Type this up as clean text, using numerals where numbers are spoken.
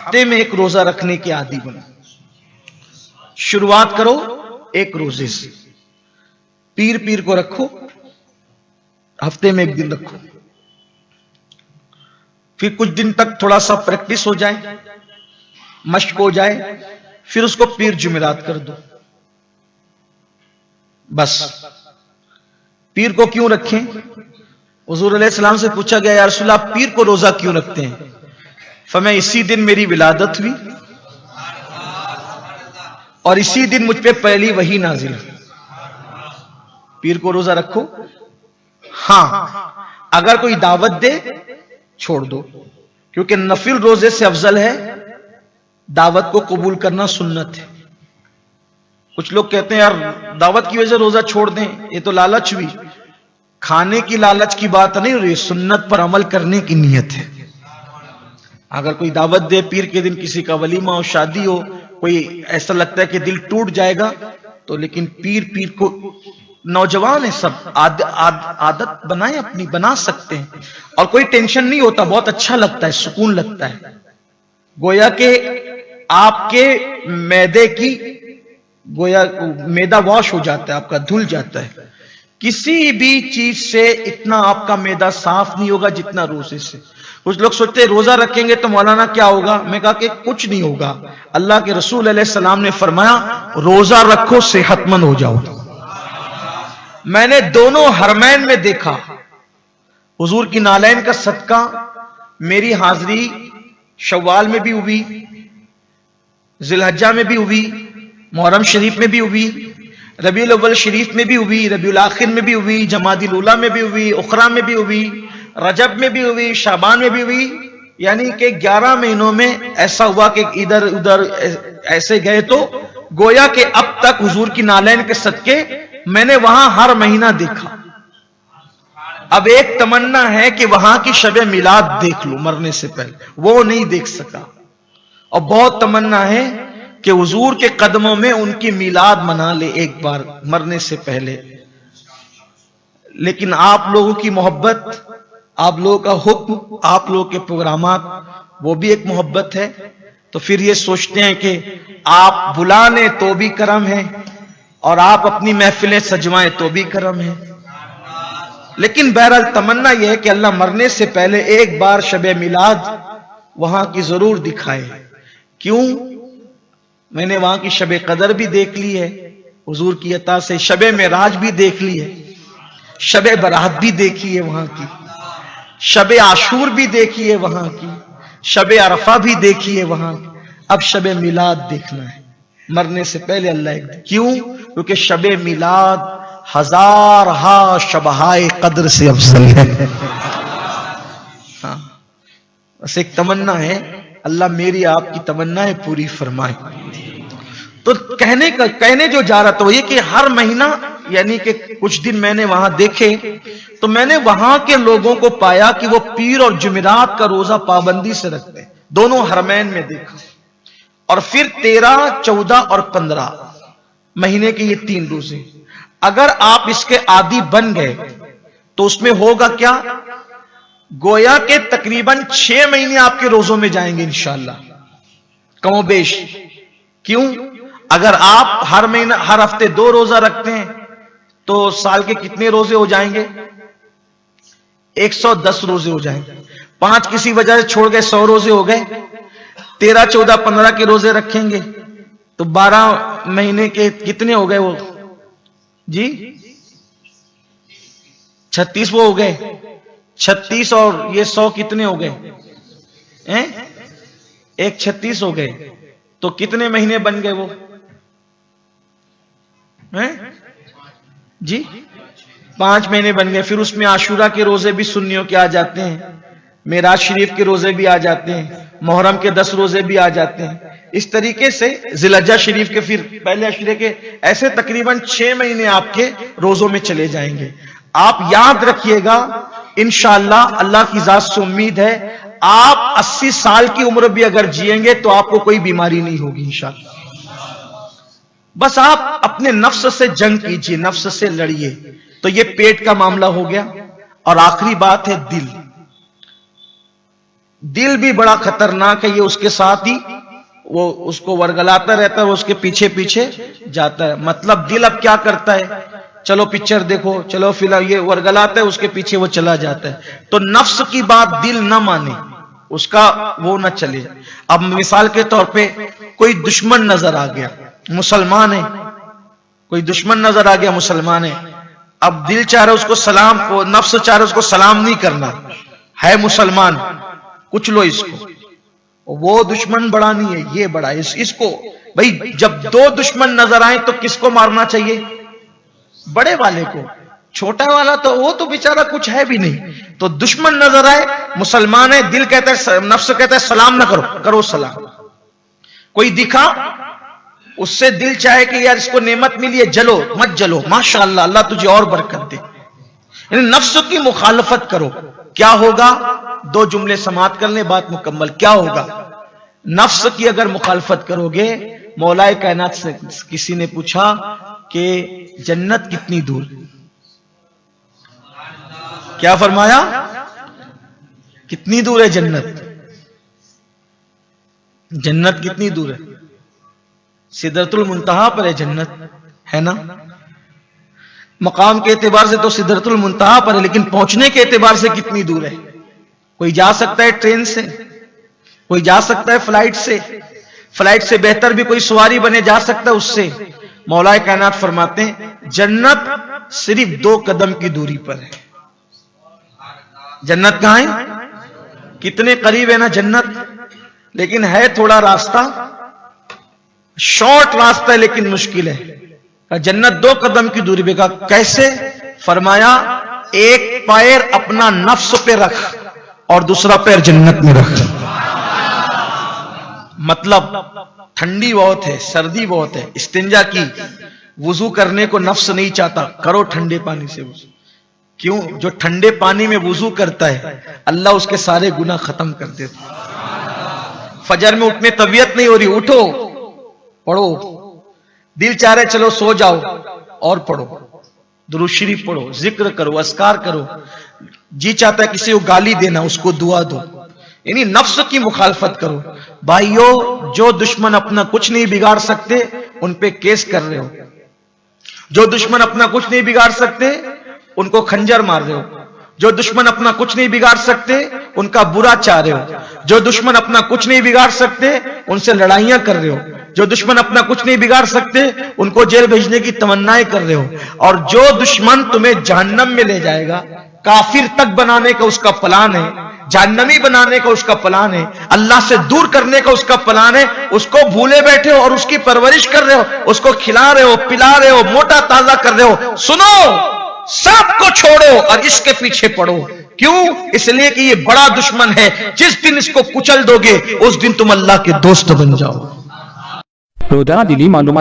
हफ्ते में एक रोजा रखने के आदी बनो। शुरुआत करो एक रोजे से, पीर पीर को रखो, हफ्ते में एक दिन रखो, फिर कुछ दिन तक थोड़ा सा प्रैक्टिस हो जाए, मश्क हो जाए, फिर उसको पीर जुमेरात कर दो। बस। पीर को क्यों रखें? हुजूर अलैहिस्सलाम से पूछा गया, या रसूल अल्लाह पीर को रोजा क्यों रखते हैं? फरमाया इसी दिन मेरी विलादत हुई और इसी दिन मुझ पे पहली वही नाजिल हुई। पीर को रोजा रखो। हां, अगर कोई दावत दे छोड़ दो, क्योंकि नफिल रोजे से अफजल है दावत को कबूल करना, सुन्नत है। कुछ लोग कहते हैं यार दावत की वजह से रोजा छोड़ दें, ये तो लालच हुई। खाने की लालच की बात नहीं हो रही, सुन्नत पर अमल करने की नीयत है। अगर कोई दावत दे, पीर के दिन किसी का वलीमा हो, शादी हो, कोई ऐसा लगता है कि दिल टूट जाएगा, तो लेकिन पीर को, नौजवान है सब, आदत बनाए अपनी, बना सकते हैं और कोई टेंशन नहीं होता, बहुत अच्छा लगता है, सुकून लगता है। गोया के आपके मैदे की, गोया मैदा वॉश हो जाता है, आपका धुल जाता है। किसी भी चीज से इतना आपका मैदा साफ नहीं होगा जितना रोजे से। कुछ लोग सोचते हैं रोजा रखेंगे तो मौलाना क्या होगा? मैं कहा कि कुछ नहीं होगा। अल्लाह के रसूल अलैहिस्सलाम ने फरमाया रोजा रखो सेहतमंद हो जाओ। मैंने दोनों हरमैन में देखा, हुजूर की नालैन का सदका, मेरी हाजिरी शव्वाल में भी हुई, जिलहज्जा में भी हुई, मुहर्रम शरीफ में भी हुई, रबीउल अव्वल शरीफ में भी हुई, रबीउल आखिर में भी हुई, जमादिल उला में भी हुई, उखरा में भी हुई, रजब में भी हुई, शाबान में भी हुई। यानी कि 11 महीनों में ऐसा हुआ कि इधर उधर ऐसे गए, तो गोया के अब तक हुजूर की नालैन के सदके मैंने वहां हर महीना देखा। अब एक तमन्ना है कि वहां की शबे मिलाद देख लूं मरने से पहले, वो नहीं देख सका। और बहुत तमन्ना है कि हुजूर के कदमों में उनकी मिलाद मना ले एक बार मरने से पहले। लेकिन आप लोगों की मोहब्बत, आप लोगों का हुक्म, आप लोगों के प्रोग्रामात, वो भी एक मोहब्बत है। तो फिर ये सोचते हैं कि आप बुला लें तो भी करम है और आप अपनी महफिलें सजवाएं तो भी करम है। लेकिन बहरहाल तमन्ना यह है कि अल्लाह मरने से पहले एक बार शबे मिलाद वहां की जरूर दिखाए। क्यों? मैंने वहां की शबे कदर भी देख ली है हुजूर की अता से, शबे मेराज भी देख ली है, शबे बरात भी देखी है वहां की, शबे आशूर भी देखी है वहां की, शबे अरफा भी देखी है वहां की। अब शबे मिलाद देखना है मरने से पहले अल्लाह एक। क्यों? क्योंकि शबे मिलाद हजार हा शबहाए कद्र से अफजल है। हाँ, बस एक तमन्ना है, अल्लाह मेरी आपकी तमन्नाएं पूरी फरमाए। तो कहने जो जा रहा था वो ये कि हर महीना, यानी कि कुछ दिन मैंने वहां देखे तो मैंने वहां के लोगों को पाया कि वो पीर और जुमेरात का रोजा पाबंदी से रखते हैं। दोनों हरमैन में देखा। और फिर 13, 14 और 15 महीने के ये 3 रोजे, अगर आप इसके आदी बन गए तो उसमें होगा क्या? गोया के तकरीबन 6 महीने आपके रोजों में जाएंगे इंशाअल्लाह, कमोबेश। क्यों? अगर आप हर महीना, हर हफ्ते 2 रोजा रखते हैं तो साल के कितने रोजे हो जाएंगे? 110 रोजे हो जाएंगे। 5 किसी वजह से छोड़ गए, 100 रोजे हो गए। 13, 14, 15 के रोजे रखेंगे तो 12 महीने के कितने हो गए वो जी? 36 वो हो गए। 36 और ये 100 कितने हो गए हैं? 136 हो गए। तो कितने महीने बन गए वो हैं जी? 5 महीने बन गए। फिर उसमें आशूरा के रोजे भी सुन्नियों के आ जाते हैं, मेराज शरीफ के रोजे भी आ जाते हैं, मुहर्रम के 10 रोजे भी आ जाते हैं। इस तरीके से जिलहज्जा शरीफ के फिर पहले अशरे के, ऐसे तकरीबन 6 महीने आपके रोजों में चले जाएंगे। आप याद रखिएगा, इंशाअल्लाह अल्लाह की जात से उम्मीद है, आप 80 साल की उम्र भी अगर जिएंगे तो आपको कोई बीमारी नहीं होगी इंशाअल्लाह। बस आप अपने नफ्स से जंग कीजिए, नफ्स से लड़िए। तो ये पेट का मामला हो गया। और आखिरी बात है दिल। दिल भी बड़ा खतरनाक है, ये उसके साथ ही वो उसको वरगलाता रहता है, वो उसके पीछे पीछे जाता है। मतलब दिल अब क्या करता है, चलो पिक्चर देखो, चलो फिल्म, ये वरगलाता है, उसके पीछे वो चला जाता है। तो नफ्स की बात दिल ना माने, उसका वो ना चले। अब मिसाल के तौर पे कोई दुश्मन नजर आ गया, मुसलमान है, कोई दुश्मन नजर आ गया, मुसलमान है, अब दिल चाह रहा है उसको सलाम, वो नफ्स चाह रहा है उसको सलाम नहीं करना है, मुसलमान, कुछ लो इसको, वो दुश्मन बड़ा नहीं है, ये बड़ा है, इसको भाई जब दो दुश्मन नजर आए तो किसको मारना चाहिए, बड़े वाले को, छोटा वाला तो वो तो बेचारा कुछ है भी नहीं। तो दुश्मन नजर आए, मुसलमान है, दिल कहता है, नफ्स कहता है सलाम ना करो, करो सलाम। कोई दिखा, उससे दिल चाहे कि यार इसको नेमत मिली है, जलो मत जलो, माशाअल्लाह, अल्लाह तुझे और बरकत दे, यानी नफ्स की मुखालफत करो, क्या होगा, दो जुमले समाप्त कर ले, बात मुकम्मल। क्या होगा, नफ्स की अगर मुखालफत करोगे, मौलाए कायनात से किसी ने पूछा कि जन्नत कितनी दूर, क्या फरमाया, कितनी दूर है जन्नत, जन्नत कितनी दूर है, सिदरतुल मुंतहा पर है जन्नत, है ना, मकाम के एतबार से तो सिदरतुल मुंतहा पर है, लेकिन पहुंचने के एतबार से कितनी दूर है, कोई जा सकता है ट्रेन से, कोई जा सकता है फ्लाइट से, फ्लाइट से बेहतर भी कोई सवारी बने जा सकता है उससे। मौलाए कायनात फरमाते हैं जन्नत सिर्फ 2 कदम की दूरी पर है। जन्नत कहां है, कितने करीब है ना जन्नत, लेकिन है थोड़ा रास्ता, शॉर्ट रास्ता है लेकिन मुश्किल है। जन्नत 2 कदम की दूरी पे, कहा कैसे, फरमाया एक पैर अपना नफ्स पे रख और दूसरा पैर जन्नत में रख। मतलब ठंडी बहुत है, सर्दी बहुत है, इस्तिंजा की, वुजू करने को नफ्स नहीं चाहता, करो ठंडे पानी से वुजू। क्यों, जो ठंडे पानी में वुजू करता है अल्लाह उसके सारे गुनाह खत्म कर देता। फजर में उठने तबीयत नहीं हो रही, उठो पढ़ो, दिल चाह रहे चलो सो जाओ और पढ़ो, दुरूद शरीफ पढ़ो, जिक्र करो, अस्कार करो, जी चाहता है किसी को गाली देना, उसको दुआ दो, यानी नफ्स की मुखालफत करो। भाइयों, जो दुश्मन अपना कुछ नहीं बिगाड़ सकते उन पे केस कर रहे हो, जो दुश्मन अपना कुछ नहीं बिगाड़ सकते उनको खंजर मार रहे हो, जो दुश्मन अपना कुछ नहीं बिगाड़ सकते उनका बुरा चाह रहे हो, जो दुश्मन अपना कुछ नहीं बिगाड़ सकते उनसे लड़ाइयां कर रहे हो, जो दुश्मन अपना कुछ नहीं बिगाड़ सकते उनको जेल भेजने की तमन्नाएं कर रहे हो, और जो दुश्मन तुम्हें जहन्नम में ले जाएगा, काफिर तक बनाने का उसका प्लान है, जहन्नमी बनाने का उसका प्लान है, अल्लाह से दूर करने का उसका प्लान है, उसको भूले बैठे हो और उसकी परवरिश कर रहे हो, उसको खिला रहे हो, पिला रहे हो, मोटा ताजा कर रहे हो। सुनो, सबको छोड़ो और इसके पीछे पड़ो। क्यों, इसलिए कि ये बड़ा दुश्मन है, जिस दिन इसको कुचल दोगे उस दिन तुम अल्लाह के दोस्त बन जाओ। रोजाना दिली मालूमात